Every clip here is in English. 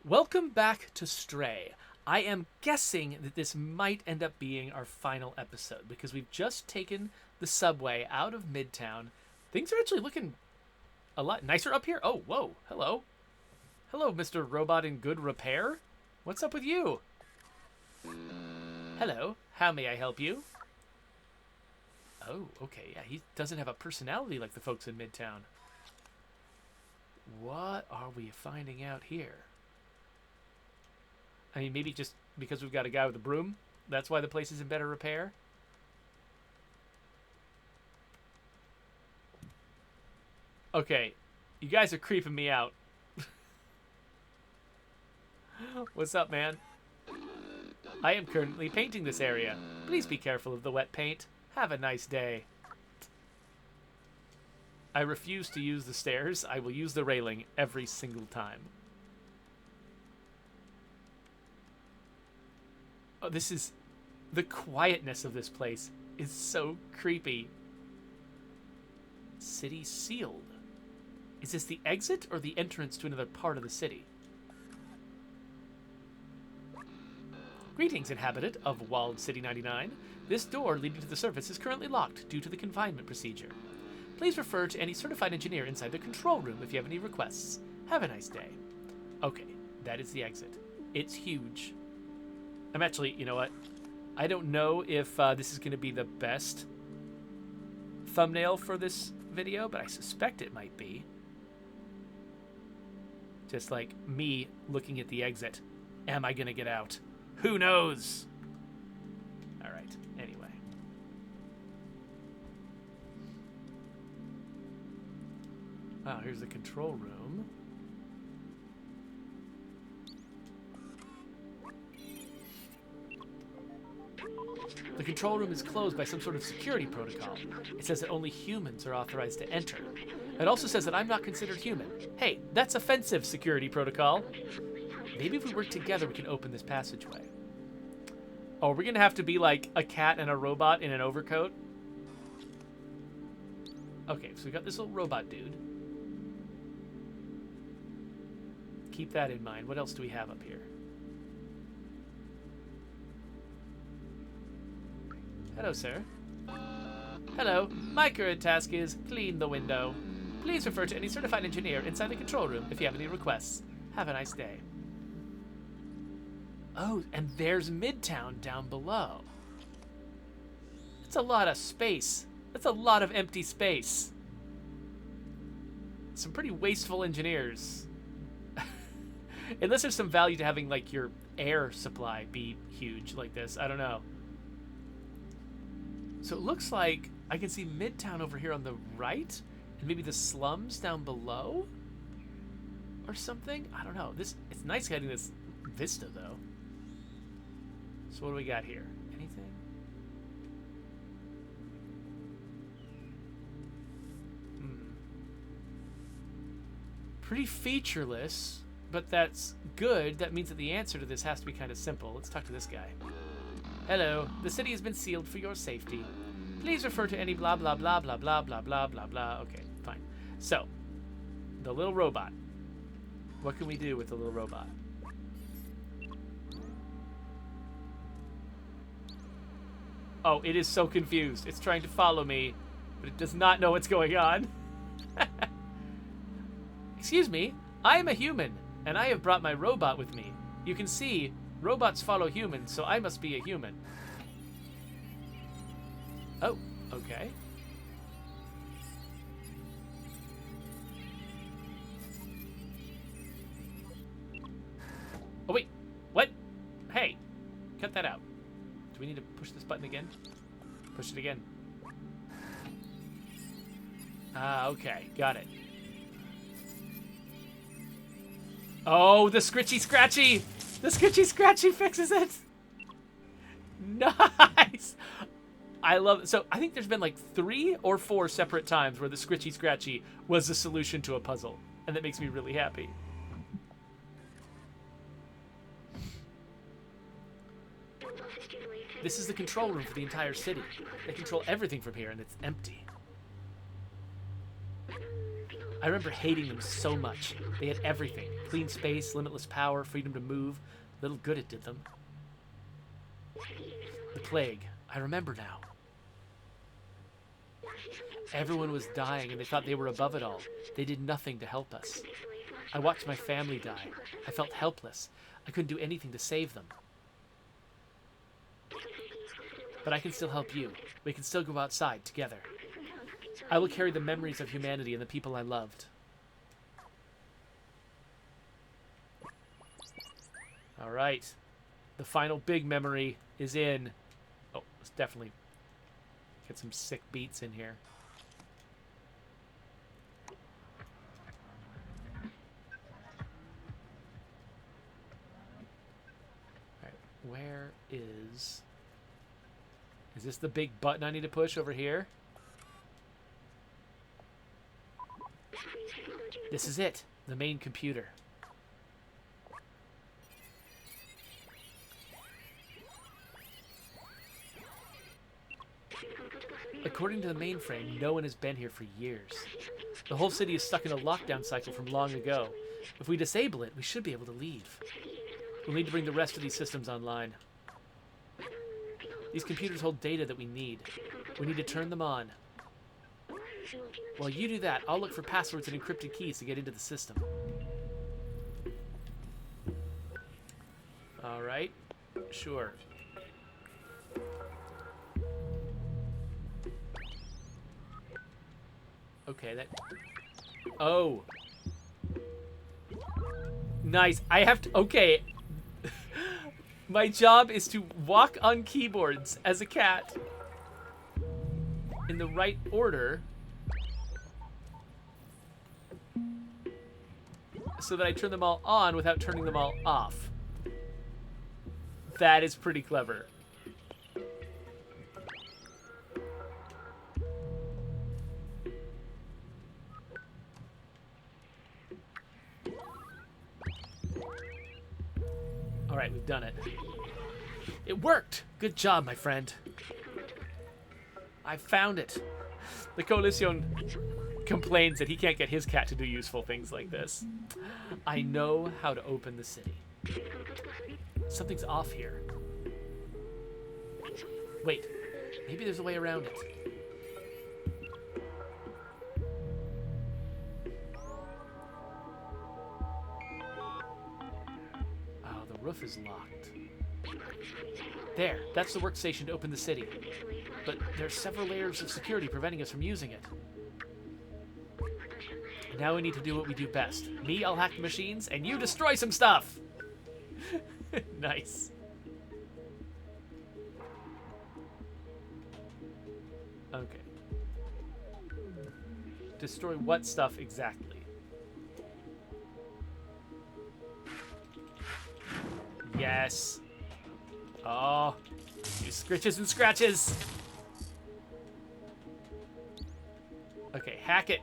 Welcome back to Stray. I am guessing that this might end up being our final episode because we've just taken the subway out of Midtown. Things are actually looking a lot nicer up here. Oh, whoa. Hello. Hello, Mr. Robot in Good Repair. What's up with you? Hello. How may I help you? Oh, okay. Yeah, he doesn't have a personality like the folks in Midtown. What are we finding out here? I mean, maybe just because we've got a guy with a broom, that's why the place is in better repair. Okay, you guys are creeping me out. What's up, man? I am currently painting this area. Please be careful of the wet paint. Have a nice day. I refuse to use the stairs. I will use the railing every single time. Oh, this is... The quietness of this place is so creepy. City sealed. Is this the exit or the entrance to another part of the city? Greetings, inhabitant of Walled City 99. This door leading to the surface is currently locked due to the confinement procedure. Please refer to any certified engineer inside the control room if you have any requests. Have a nice day. Okay, that is the exit. It's huge. I'm actually, you know what? I don't know if this is going to be the best thumbnail for this video, but I suspect it might be. Just like me looking at the exit. Am I going to get out? Who knows? All right, anyway. Wow, here's the control room. The control room is closed by some sort of security protocol. It says that only humans are authorized to enter. It also says that I'm not considered human. Hey, that's offensive, security protocol. Maybe if we work together, we can open this passageway. Oh, we're going to have to be like a cat and a robot in an overcoat? Okay, so we got this little robot dude. Keep that in mind. What else do we have up here? Hello, sir. Hello. My current task is clean the window. Please refer to any certified engineer inside the control room if you have any requests. Have a nice day. Oh, and there's Midtown down below. That's a lot of space. That's a lot of empty space. Some pretty wasteful engineers. Unless there's some value to having, like, your air supply be huge like this. I don't know. So it looks like I can see Midtown over here on the right, and maybe the slums down below, or something. I don't know. It's nice getting this vista though. So what do we got here? Anything? Pretty featureless, but that's good. That means that the answer to this has to be kind of simple. Let's talk to this guy. Hello, the city has been sealed for your safety. Please refer to any blah blah blah blah blah blah blah blah blah. Okay, fine. So, the little robot. What can we do with the little robot? Oh, it is so confused. It's trying to follow me, but it does not know what's going on. Excuse me, I am a human, and I have brought my robot with me. You can see robots follow humans, so I must be a human. Oh, okay. Oh, wait. What? Hey, cut that out. Do we need to push this button again? Push it again. Ah, okay. Got it. Oh, the Scritchy Scratchy! The Scritchy Scratchy fixes it! Nice! I love it. So I think there's been like 3 or 4 separate times where the Scritchy Scratchy was the solution to a puzzle. And that makes me really happy. This is the control room for the entire city. They control everything from here and it's empty. I remember hating them so much. They had everything. Clean space, limitless power, freedom to move. Little good it did them. The plague. I remember now. Everyone was dying and they thought they were above it all. They did nothing to help us. I watched my family die. I felt helpless. I couldn't do anything to save them. But I can still help you. We can still go outside together. I will carry the memories of humanity and the people I loved. All right. The final big memory is in. Oh, let's definitely get some sick beats in here. All right. Where is... Is this the big button I need to push over here? This is it. The main computer. According to the mainframe, no one has been here for years. The whole city is stuck in a lockdown cycle from long ago. If we disable it, we should be able to leave. We'll need to bring the rest of these systems online. These computers hold data that we need. We need to turn them on. While you do that, I'll look for passwords and encrypted keys to get into the system. Alright. Sure. Okay, that... Oh. Nice. I have to... Okay. My job is to walk on keyboards as a cat. In the right order. So that I turn them all on without turning them all off. That is pretty clever. All right, we've done it. It worked! Good job, my friend. I found it. The Coalition complains that he can't get his cat to do useful things like this. I know how to open the city. Something's off here. Wait, maybe there's a way around it. Oh, the roof is locked. There, that's the workstation to open the city. But there's several layers of security preventing us from using it. Now we need to do what we do best. Me, I'll hack the machines, and you destroy some stuff! Nice. Okay. Destroy what stuff exactly? Yes. Oh. You scritches and scratches. Okay, hack it.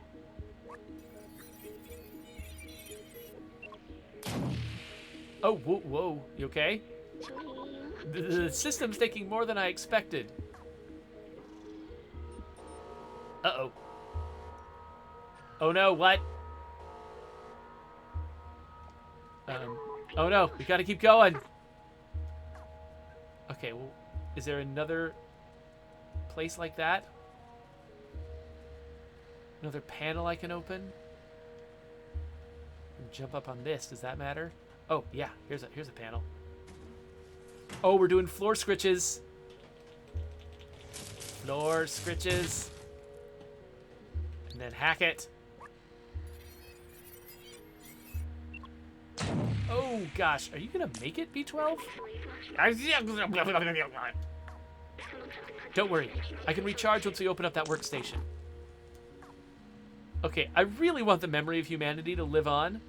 Oh, whoa, whoa. You okay? The system's taking more than I expected. Uh-oh. Oh no, what? Oh no, we gotta keep going. Okay, well, is there another place like that? Another panel I can open? Jump up on this, does that matter? Oh, yeah, here's a panel. Oh, we're doing floor scritches. Floor scritches. And then hack it. Oh, gosh. Are you going to make it, B12? Don't worry. I can recharge once we open up that workstation. Okay, I really want the memory of humanity to live on.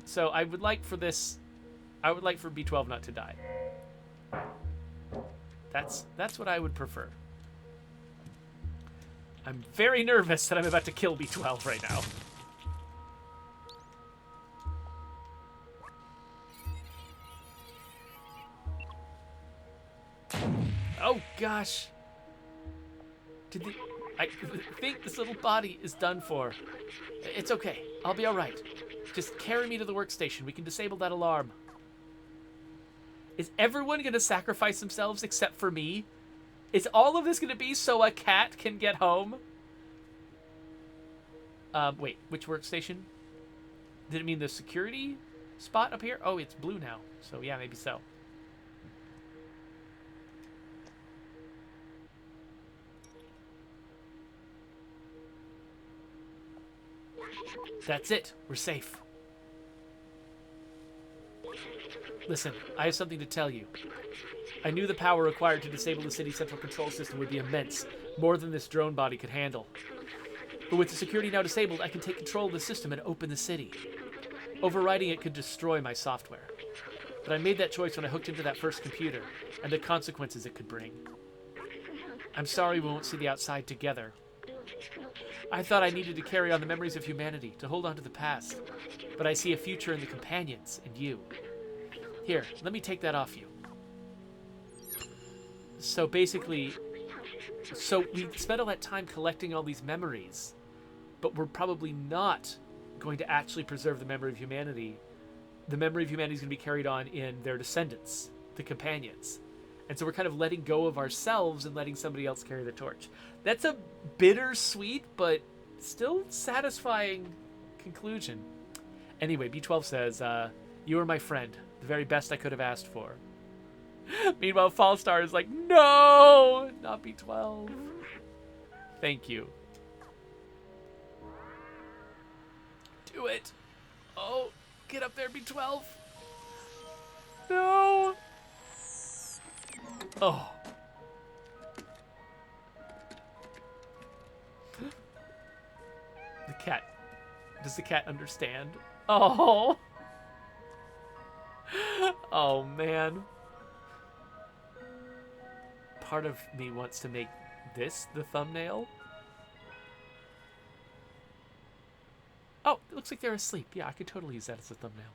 So I would like for this... I would like for B12 not to die. That's what I would prefer. I'm very nervous that I'm about to kill B12 right now. Oh gosh. I think this little body is done for. It's okay. I'll be all right. Just carry me to the workstation. We can disable that alarm. Is everyone going to sacrifice themselves except for me? Is all of this going to be so a cat can get home? Wait, which workstation? Did it mean the security spot up here? Oh, it's blue now. So yeah, maybe so. That's it. We're safe. Listen, I have something to tell you. I knew the power required to disable the city's central control system would be immense, more than this drone body could handle. But with the security now disabled, I can take control of the system and open the city. Overriding it could destroy my software. But I made that choice when I hooked into that first computer, and the consequences it could bring. I'm sorry we won't see the outside together. I thought I needed to carry on the memories of humanity, to hold on to the past. But I see a future in the companions, and you. Here, let me take that off you. So basically, we spent all that time collecting all these memories, but we're probably not going to actually preserve the memory of humanity. The memory of humanity is going to be carried on in their descendants, the companions. And so we're kind of letting go of ourselves and letting somebody else carry the torch. That's a bittersweet, but still satisfying conclusion. Anyway, B12 says, you are my friend, the very best I could have asked for. Meanwhile, Fallstar is like, no, not B12. Thank you. Do it. Oh, get up there, B12. No. Oh. The cat. Does the cat understand? Oh. Oh, man. Part of me wants to make this the thumbnail. Oh, it looks like they're asleep. Yeah, I could totally use that as a thumbnail.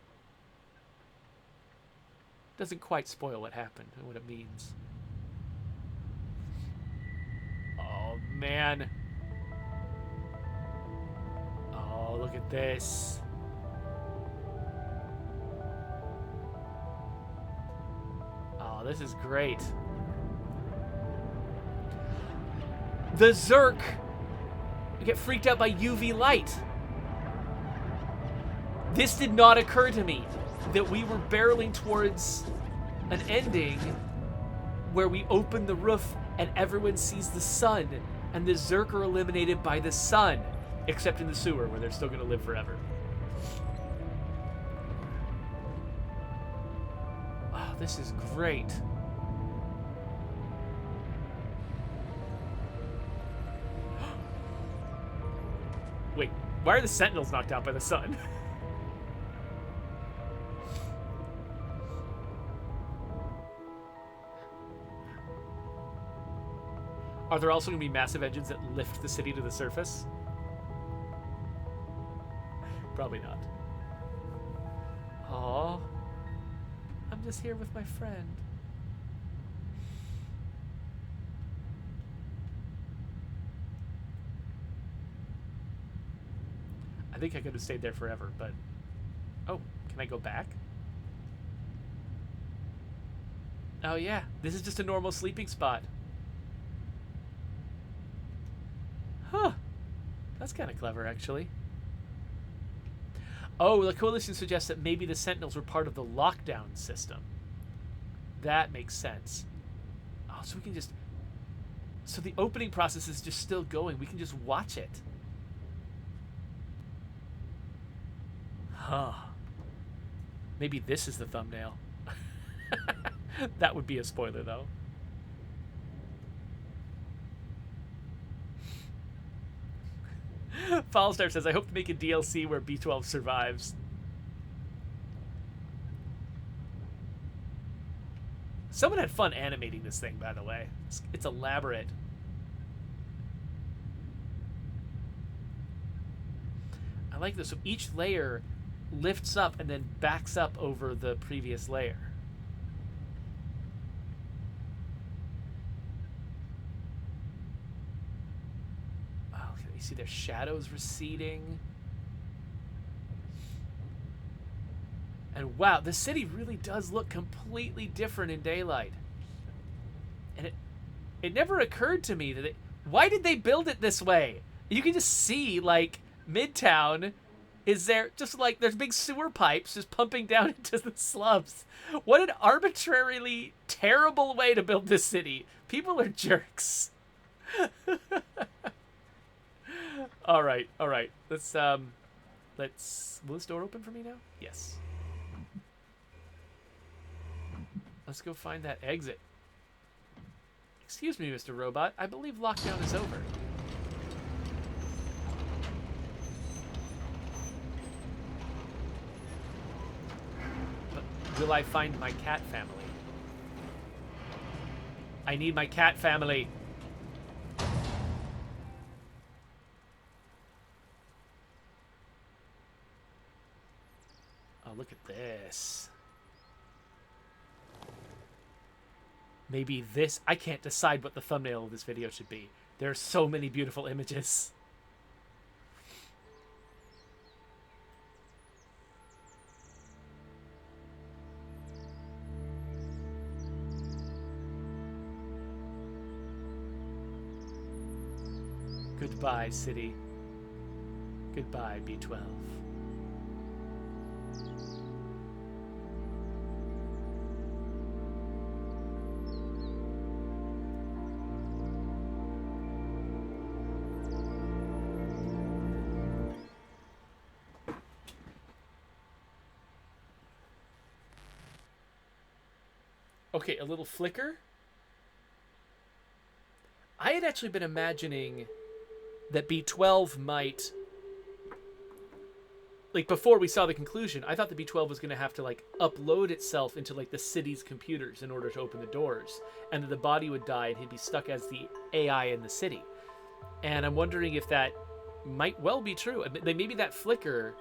Doesn't quite spoil what happened and what it means. Oh, man. Oh, look at this. Oh, this is great. The Zerk get freaked out by UV light. This did not occur to me, that we were barreling towards an ending where we open the roof and everyone sees the sun, and the Zerk are eliminated by the sun, except in the sewer where they're still going to live forever. Oh, this is great. Wait, why are the Sentinels knocked out by the sun? Are there also going to be massive engines that lift the city to the surface? Probably not. Aww. I'm just here with my friend. I think I could have stayed there forever, but... Oh, can I go back? Oh yeah, this is just a normal sleeping spot. Huh. That's kind of clever, actually. Oh, the Coalition suggests that maybe the Sentinels were part of the lockdown system. That makes sense. Oh, so we can just... So the opening process is just still going. We can just watch it. Huh. Maybe this is the thumbnail. That would be a spoiler, though. Fallstar says, I hope to make a DLC where B12 survives. Someone had fun animating this thing, by the way. It's elaborate. I like this. So each layer lifts up and then backs up over the previous layer. see their shadows receding. And wow, the city really does look completely different in daylight. And it never occurred to me that why did they build it this way? You can just see, like, Midtown is there, just like there's big sewer pipes just pumping down into the slums. What an arbitrarily terrible way to build this city. People are jerks. All right. Let's will this door open for me now? Yes. Let's go find that exit. Excuse me, Mr. Robot. I believe lockdown is over. But will I find my cat family? I need my cat family. Oh, look at this. Maybe this... I can't decide what the thumbnail of this video should be. There are so many beautiful images. Goodbye, city. Goodbye, B12. Okay, a little flicker. I had actually been imagining that B12 might... Like, before we saw the conclusion, I thought the B12 was going to have to, like, upload itself into, like, the city's computers in order to open the doors. And that the body would die and he'd be stuck as the AI in the city. And I'm wondering if that might well be true. Maybe that flicker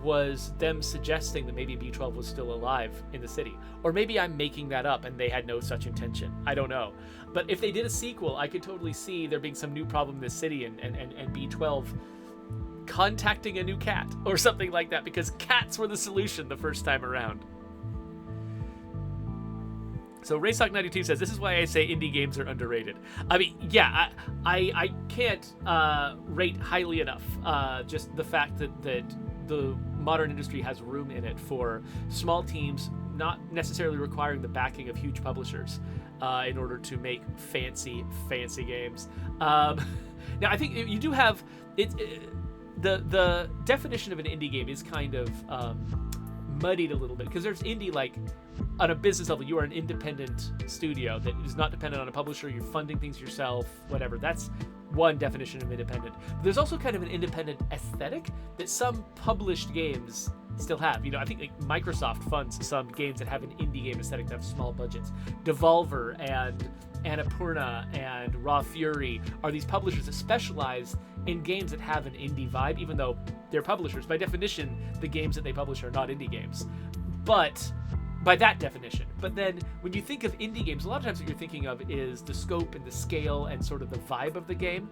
was them suggesting that maybe B12 was still alive in the city. Or maybe I'm making that up and they had no such intention. I don't know. But if they did a sequel, I could totally see there being some new problem in this city and B12 contacting a new cat or something like that, because cats were the solution the first time around. So Raysock92 says, this is why I say indie games are underrated. I mean, yeah, I can't rate highly enough just the fact that the modern industry has room in it for small teams, not necessarily requiring the backing of huge publishers in order to make fancy games. Now, I think you do have the definition of an indie game is kind of muddied a little bit, because there's indie, like, on a business level, you are an independent studio that is not dependent on a publisher. You're funding things yourself, whatever. That's one definition of independent. But there's also kind of an independent aesthetic that some published games still have. You know, I think, like, Microsoft funds some games that have an indie game aesthetic that have small budgets. Devolver and Annapurna and Raw Fury are these publishers that specialize in games that have an indie vibe, even though they're publishers. By definition, the games that they publish are not indie games. But by that definition. But then when you think of indie games, a lot of times what you're thinking of is the scope and the scale and sort of the vibe of the game,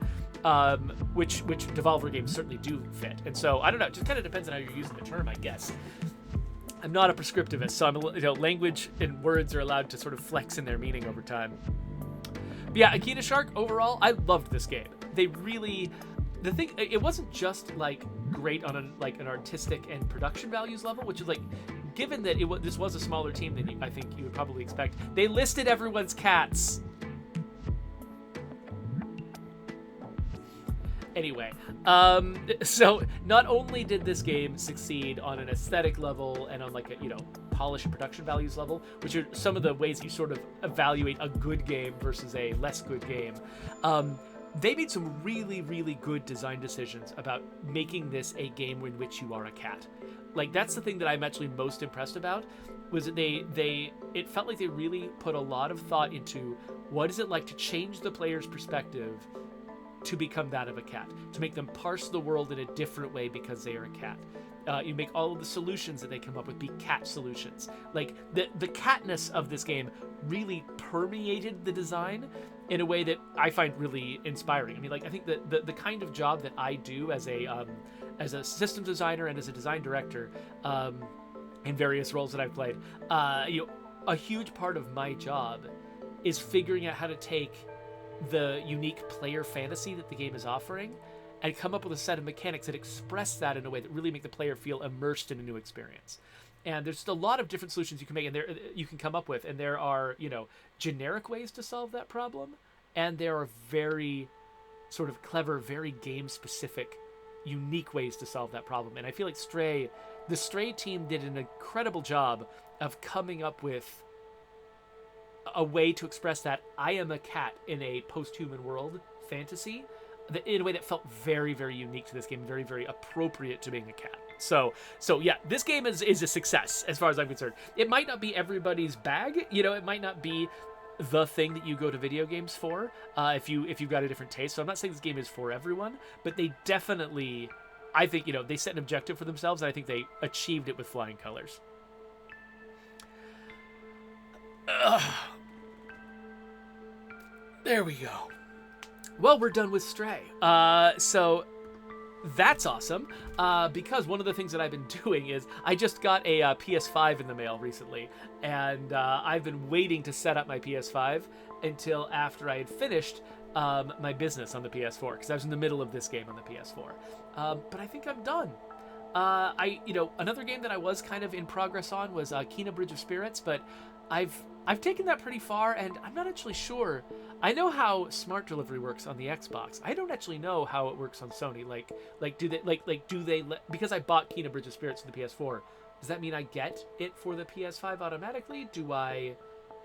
which Devolver games certainly do fit. And so, I don't know, it just kind of depends on how you're using the term, I guess. I'm not a prescriptivist, so language and words are allowed to sort of flex in their meaning over time. But yeah, Akina Shark, overall, I loved this game. They really... The thing, it wasn't just, like, great on an artistic and production values level, which is, like, given that this was a smaller team than I think you would probably expect, they listed everyone's cats. Anyway, so not only did this game succeed on an aesthetic level and on, like, a, polish and production values level, which are some of the ways you sort of evaluate a good game versus a less good game, they made some really, really good design decisions about making this a game in which you are a cat. Like, that's the thing that I'm actually most impressed about, was that it felt like they really put a lot of thought into what is it like to change the player's perspective to become that of a cat, to make them parse the world in a different way because they are a cat. You make all of the solutions that they come up with be cat solutions. Like, the catness of this game really permeated the design, in a way that I find really inspiring. I mean, like, I think that the kind of job that I do as a systems designer and as a design director, in various roles that I've played, a huge part of my job is figuring out how to take the unique player fantasy that the game is offering and come up with a set of mechanics that express that in a way that really make the player feel immersed in a new experience. And there's just a lot of different solutions you can make, and there you can come up with, and there are, generic ways to solve that problem, and there are very sort of clever, very game-specific, unique ways to solve that problem. And I feel like the Stray team did an incredible job of coming up with a way to express that I am a cat in a post-human world fantasy in a way that felt very, very unique to this game, very, very appropriate to being a cat. So yeah, this game is a success as far as I'm concerned. It might not be everybody's bag, it might not be the thing that you go to video games for, if you've got a different taste. So I'm not saying this game is for everyone, but they definitely, I think, they set an objective for themselves, and I think they achieved it with flying colors. There we go. Well, we're done with Stray. So that's awesome, because one of the things that I've been doing is I just got a PS5 in the mail recently, and I've been waiting to set up my PS5 until after I had finished my business on the PS4, because I was in the middle of this game on the PS4. But I think I'm done. Another game that I was kind of in progress on was Kena Bridge of Spirits, but I've taken that pretty far, and I'm not actually sure. I know how smart delivery works on the Xbox. I don't actually know how it works on Sony. Because I bought Kena Bridge of Spirits for the PS4, does that mean I get it for the PS5 automatically? Do I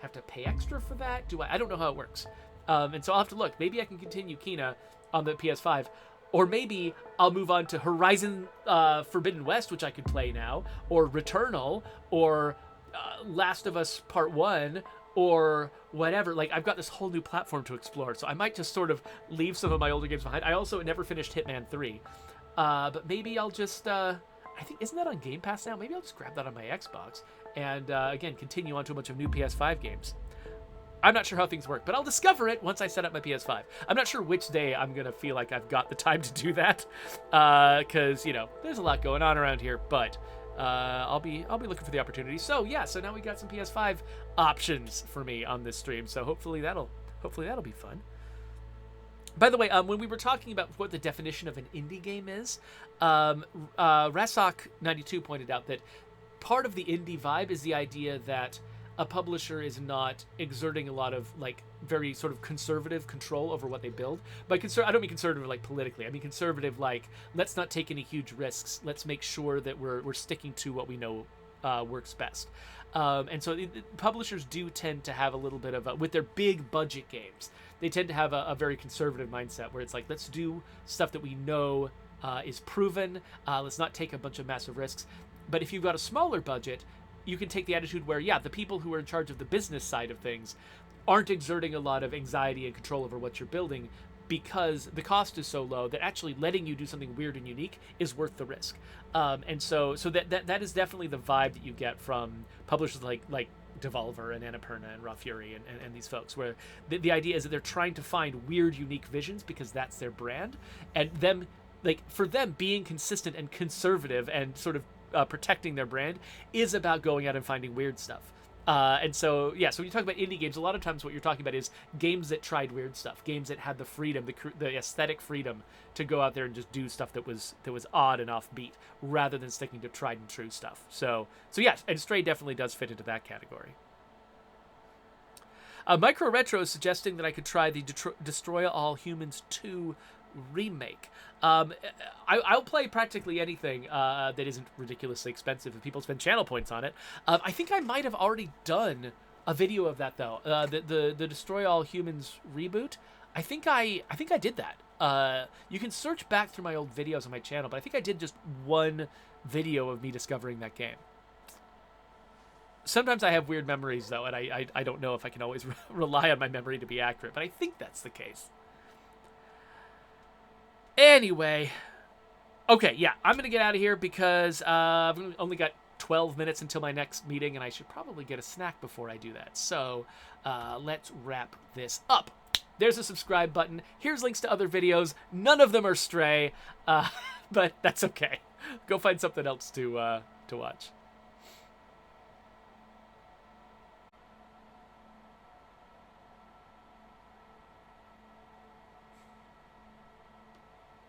have to pay extra for that? I don't know how it works. And so I'll have to look. Maybe I can continue Kena on the PS5, or maybe I'll move on to Horizon Forbidden West, which I could play now, or Returnal, or Last of Us Part 1, or whatever. Like, I've got this whole new platform to explore, so I might just sort of leave some of my older games behind. I also never finished Hitman 3, but maybe I'll just I think, isn't that on Game Pass now? Maybe I'll just grab that on my Xbox and again continue on to a bunch of new PS5 games. I'm not sure how things work, but I'll discover it once I set up my PS5. I'm not sure which day I'm gonna feel like I've got the time to do that, because there's a lot going on around here, but I'll be looking for the opportunity. So yeah, so now we got some PS5 options for me on this stream. So hopefully that'll be fun. By the way, when we were talking about what the definition of an indie game is, Rasak92 pointed out that part of the indie vibe is the idea that a publisher is not exerting a lot of very sort of conservative control over what they build. By I don't mean conservative like politically. I mean conservative like, let's not take any huge risks. Let's make sure that we're sticking to what we know works best. And so publishers do tend to have a little bit of with their big budget games, they tend to have a very conservative mindset where it's like, let's do stuff that we know is proven. Let's not take a bunch of massive risks. But if you've got a smaller budget, you can take the attitude where, yeah, the people who are in charge of the business side of things aren't exerting a lot of anxiety and control over what you're building, because the cost is so low that actually letting you do something weird and unique is worth the risk. And so that is definitely the vibe that you get from publishers like Devolver and Annapurna and Raw Fury and these folks, where the idea is that they're trying to find weird, unique visions because that's their brand, and them, for them, being consistent and conservative and sort of protecting their brand is about going out and finding weird stuff. And so, yeah, so when you talk about indie games, a lot of times what you're talking about is games that tried weird stuff, games that had the freedom, the aesthetic freedom to go out there and just do stuff that was odd and offbeat, rather than sticking to tried and true stuff. So yeah, and Stray definitely does fit into that category. Micro Retro is suggesting that I could try the Destroy All Humans 2 remake. I'll play practically anything that isn't ridiculously expensive if people spend channel points on it. I think I might have already done a video of that though. The Destroy All Humans reboot. I think I did that. You can search back through my old videos on my channel, but I think I did just one video of me discovering that game. Sometimes I have weird memories though, and I don't know if I can always rely on my memory to be accurate, but I think that's the case. Anyway, okay, yeah, I'm going to get out of here because I've only got 12 minutes until my next meeting, and I should probably get a snack before I do that. So let's wrap this up. There's a subscribe button. Here's links to other videos. None of them are Stray, but that's okay. Go find something else to watch.